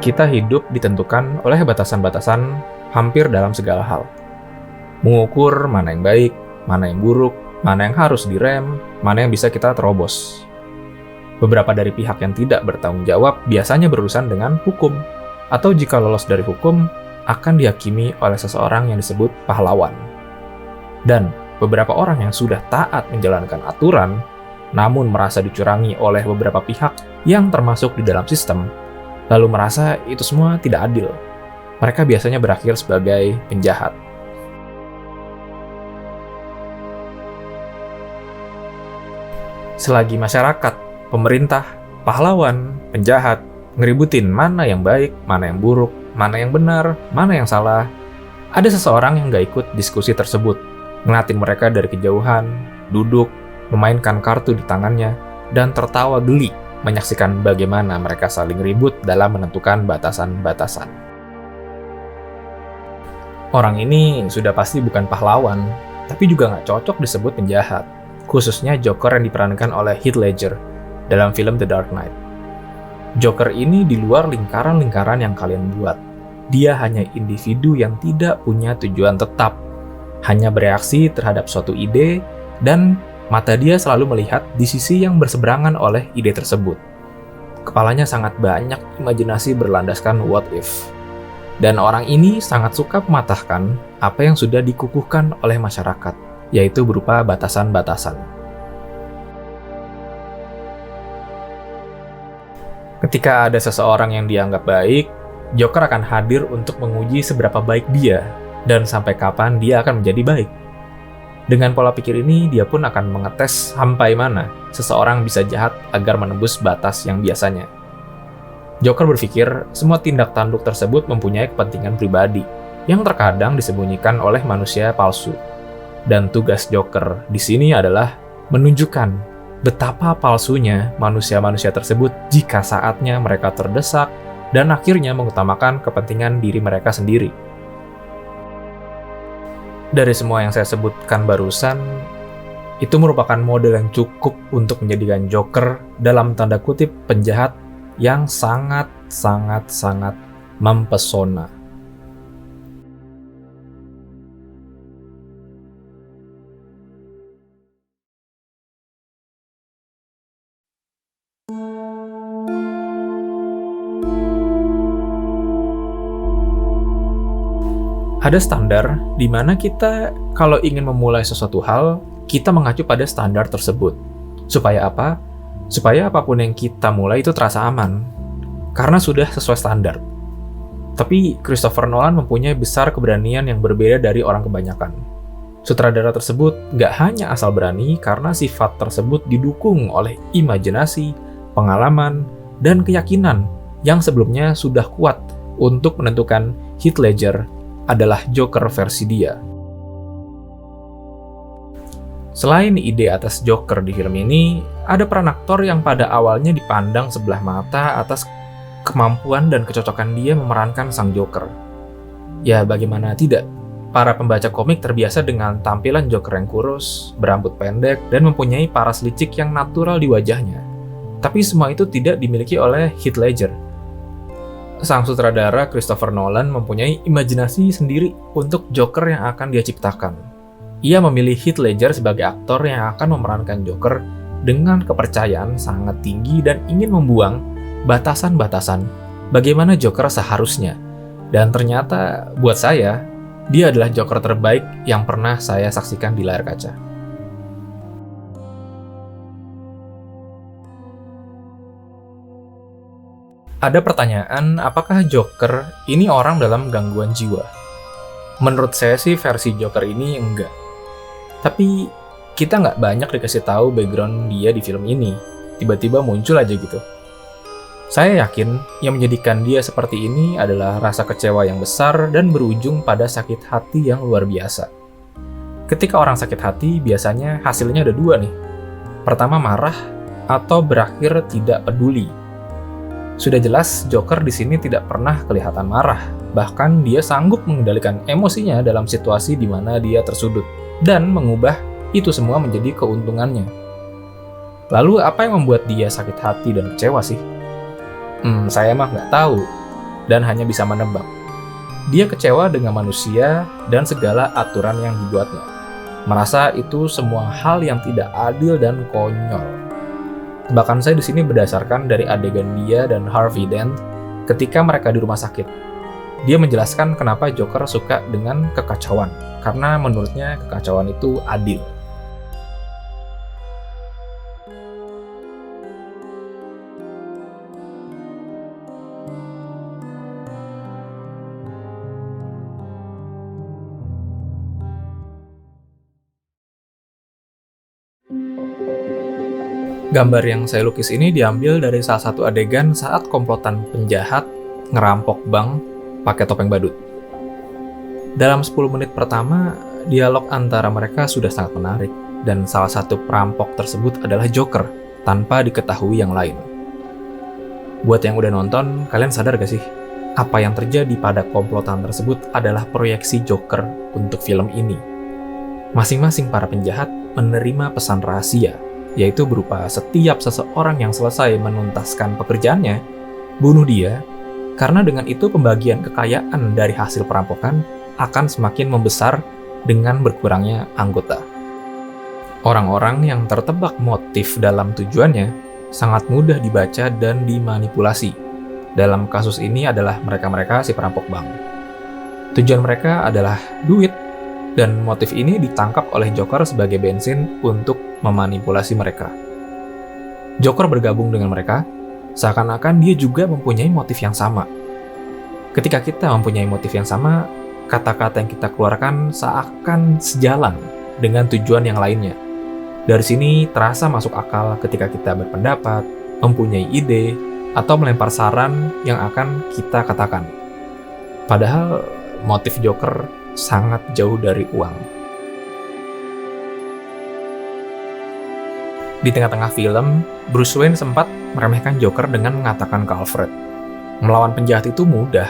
Kita hidup ditentukan oleh batasan-batasan hampir dalam segala hal. Mengukur mana yang baik, mana yang buruk, mana yang harus direm, mana yang bisa kita terobos. Beberapa dari pihak yang tidak bertanggung jawab biasanya berurusan dengan hukum, atau jika lolos dari hukum, akan dihakimi oleh seseorang yang disebut pahlawan. Dan beberapa orang yang sudah taat menjalankan aturan, namun merasa dicurangi oleh beberapa pihak yang termasuk di dalam sistem, lalu merasa itu semua tidak adil. Mereka biasanya berakhir sebagai penjahat. Selagi masyarakat, pemerintah, pahlawan, penjahat, ngeributin mana yang baik, mana yang buruk, mana yang benar, mana yang salah, ada seseorang yang gak ikut diskusi tersebut, ngeliatin mereka dari kejauhan, duduk, memainkan kartu di tangannya, dan tertawa geli menyaksikan bagaimana mereka saling ribut dalam menentukan batasan-batasan. Orang ini sudah pasti bukan pahlawan, tapi juga nggak cocok disebut penjahat, khususnya Joker yang diperankan oleh Heath Ledger dalam film The Dark Knight. Joker ini di luar lingkaran-lingkaran yang kalian buat. Dia hanya individu yang tidak punya tujuan tetap, hanya bereaksi terhadap suatu ide, dan mata dia selalu melihat di sisi yang berseberangan oleh ide tersebut. Kepalanya sangat banyak imajinasi berlandaskan what if. Dan orang ini sangat suka mematahkan apa yang sudah dikukuhkan oleh masyarakat, yaitu berupa batasan-batasan. Ketika ada seseorang yang dianggap baik, Joker akan hadir untuk menguji seberapa baik dia, dan sampai kapan dia akan menjadi baik. Dengan pola pikir ini, dia pun akan mengetes sampai mana seseorang bisa jahat agar menembus batas yang biasanya. Joker berpikir semua tindak tanduk tersebut mempunyai kepentingan pribadi yang terkadang disembunyikan oleh manusia palsu. Dan tugas Joker di sini adalah menunjukkan betapa palsunya manusia-manusia tersebut jika saatnya mereka terdesak dan akhirnya mengutamakan kepentingan diri mereka sendiri. Dari semua yang saya sebutkan barusan, itu merupakan model yang cukup untuk menjadikan Joker dalam tanda kutip penjahat yang sangat mempesona. Ada standar di mana kita kalau ingin memulai sesuatu hal, kita mengacu pada standar tersebut. Supaya apa? Supaya apapun yang kita mulai itu terasa aman. Karena sudah sesuai standar. Tapi Christopher Nolan mempunyai besar keberanian yang berbeda dari orang kebanyakan. Sutradara tersebut gak hanya asal berani karena sifat tersebut didukung oleh imajinasi, pengalaman, dan keyakinan yang sebelumnya sudah kuat untuk menentukan Heath Ledger adalah Joker versi dia. Selain ide atas Joker di film ini, ada peran aktor yang pada awalnya dipandang sebelah mata atas kemampuan dan kecocokan dia memerankan sang Joker. Ya, bagaimana tidak? Para pembaca komik terbiasa dengan tampilan Joker yang kurus, berambut pendek, dan mempunyai paras licik yang natural di wajahnya. Tapi semua itu tidak dimiliki oleh Heath Ledger. Sang sutradara Christopher Nolan mempunyai imajinasi sendiri untuk Joker yang akan dia ciptakan. Ia memilih Heath Ledger sebagai aktor yang akan memerankan Joker dengan kepercayaan sangat tinggi dan ingin membuang batasan-batasan bagaimana Joker seharusnya. Dan ternyata buat saya, dia adalah Joker terbaik yang pernah saya saksikan di layar kaca. Ada pertanyaan, apakah Joker ini orang dalam gangguan jiwa? Menurut saya sih versi Joker ini enggak. Tapi kita nggak banyak dikasih tahu background dia di film ini. Tiba-tiba muncul aja gitu. Saya yakin yang menjadikan dia seperti ini adalah rasa kecewa yang besar dan berujung pada sakit hati yang luar biasa. Ketika orang sakit hati, biasanya hasilnya ada dua nih. Pertama marah, atau berakhir tidak peduli. Sudah jelas Joker di sini tidak pernah kelihatan marah, bahkan dia sanggup mengendalikan emosinya dalam situasi di mana dia tersudut dan mengubah itu semua menjadi keuntungannya. Lalu apa yang membuat dia sakit hati dan kecewa sih? Saya mah nggak tahu. dan hanya bisa menebak. Dia kecewa dengan manusia dan segala aturan yang dibuatnya. Merasa itu semua hal yang tidak adil dan konyol. Tebakan saya di sini berdasarkan dari adegan dia dan Harvey Dent ketika mereka di rumah sakit. Dia menjelaskan kenapa Joker suka dengan kekacauan, karena menurutnya kekacauan itu adil. Gambar yang saya lukis ini diambil dari salah satu adegan saat komplotan penjahat ngerampok bank pakai topeng badut. Dalam 10 menit pertama, dialog antara mereka sudah sangat menarik, dan salah satu perampok tersebut adalah Joker, tanpa diketahui yang lain. Buat yang udah nonton, kalian sadar gak sih? Apa yang terjadi pada komplotan tersebut adalah proyeksi Joker untuk film ini. Masing-masing para penjahat menerima pesan rahasia, yaitu berupa setiap seseorang yang selesai menuntaskan pekerjaannya, bunuh dia, karena dengan itu pembagian kekayaan dari hasil perampokan akan semakin membesar dengan berkurangnya anggota. Orang-orang yang tertebak motif dalam tujuannya sangat mudah dibaca dan dimanipulasi. Dalam kasus ini adalah mereka-mereka si perampok bank. Tujuan mereka adalah duit, dan motif ini ditangkap oleh Joker sebagai bensin untuk memanipulasi mereka. Joker bergabung dengan mereka, seakan-akan dia juga mempunyai motif yang sama. Ketika kita mempunyai motif yang sama, kata-kata yang kita keluarkan seakan sejalan dengan tujuan yang lainnya. Dari sini terasa masuk akal ketika kita berpendapat, mempunyai ide, atau melempar saran yang akan kita katakan. Padahal motif Joker sangat jauh dari uang. Di tengah-tengah film, Bruce Wayne sempat meremehkan Joker dengan mengatakan ke Alfred, melawan penjahat itu mudah.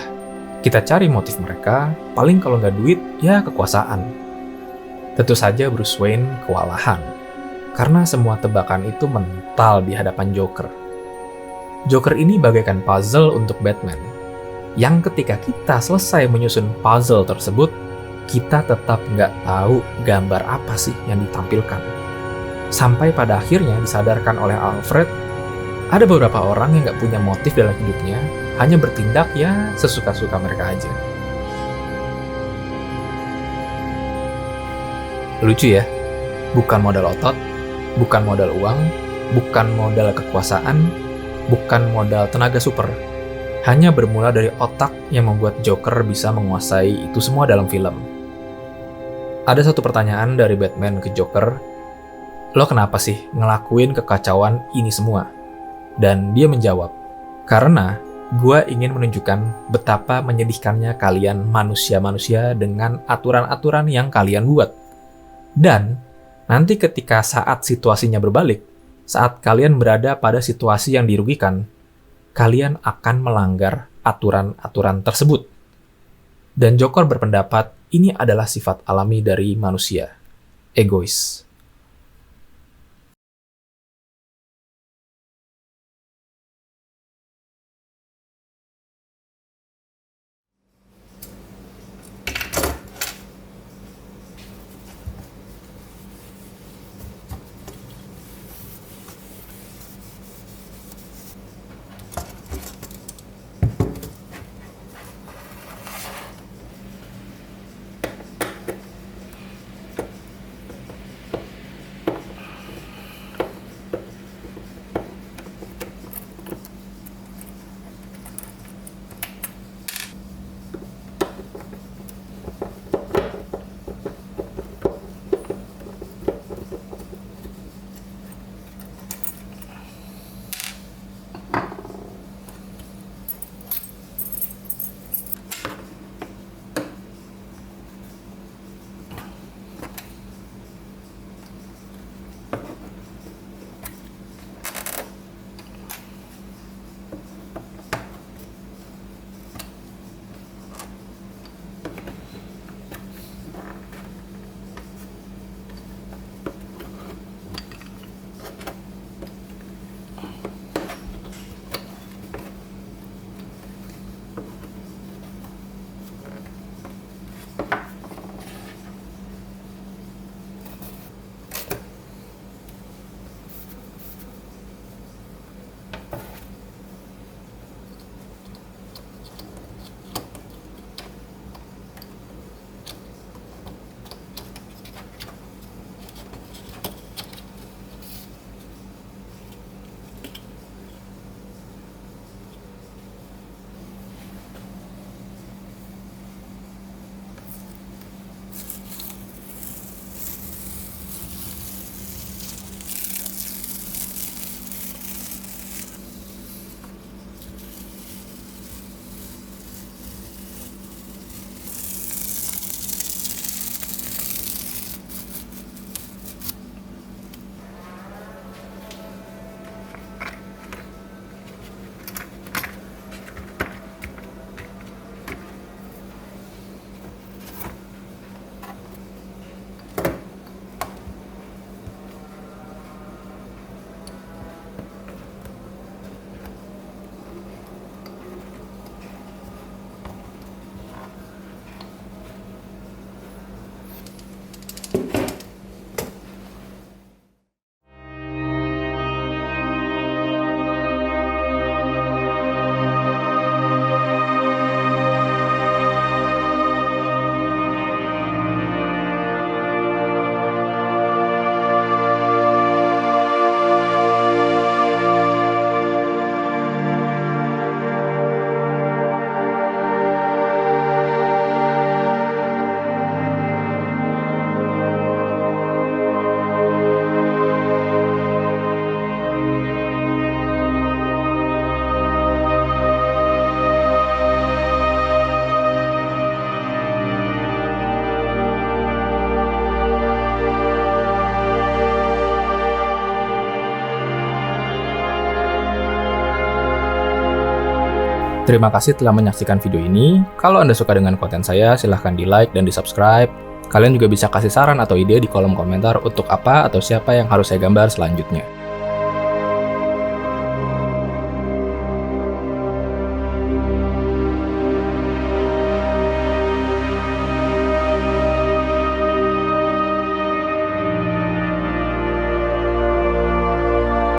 Kita cari motif mereka, paling kalau nggak duit, ya kekuasaan. Tentu saja Bruce Wayne kewalahan, karena semua tebakan itu mental di hadapan Joker. Joker ini bagaikan puzzle untuk Batman, yang ketika kita selesai menyusun puzzle tersebut, kita tetap nggak tahu gambar apa sih yang ditampilkan. Sampai pada akhirnya disadarkan oleh Alfred, ada beberapa orang yang nggak punya motif dalam hidupnya, hanya bertindak ya sesuka-suka mereka aja. Lucu ya, bukan modal otot, bukan modal uang, bukan modal kekuasaan, bukan modal tenaga super. Hanya bermula dari otak yang membuat Joker bisa menguasai itu semua dalam film. Ada satu pertanyaan dari Batman ke Joker, lo kenapa sih ngelakuin kekacauan ini semua? Dan dia menjawab, karena gue ingin menunjukkan betapa menyedihkannya kalian manusia-manusia dengan aturan-aturan yang kalian buat. Dan nanti ketika saat situasinya berbalik, saat kalian berada pada situasi yang dirugikan, kalian akan melanggar aturan-aturan tersebut. Dan Joker berpendapat ini adalah sifat alami dari manusia, egois. Terima kasih telah menyaksikan video ini. Kalau Anda suka dengan konten saya, silahkan di-like dan di-subscribe. Kalian juga bisa kasih saran atau ide di kolom komentar untuk apa atau siapa yang harus saya gambar selanjutnya.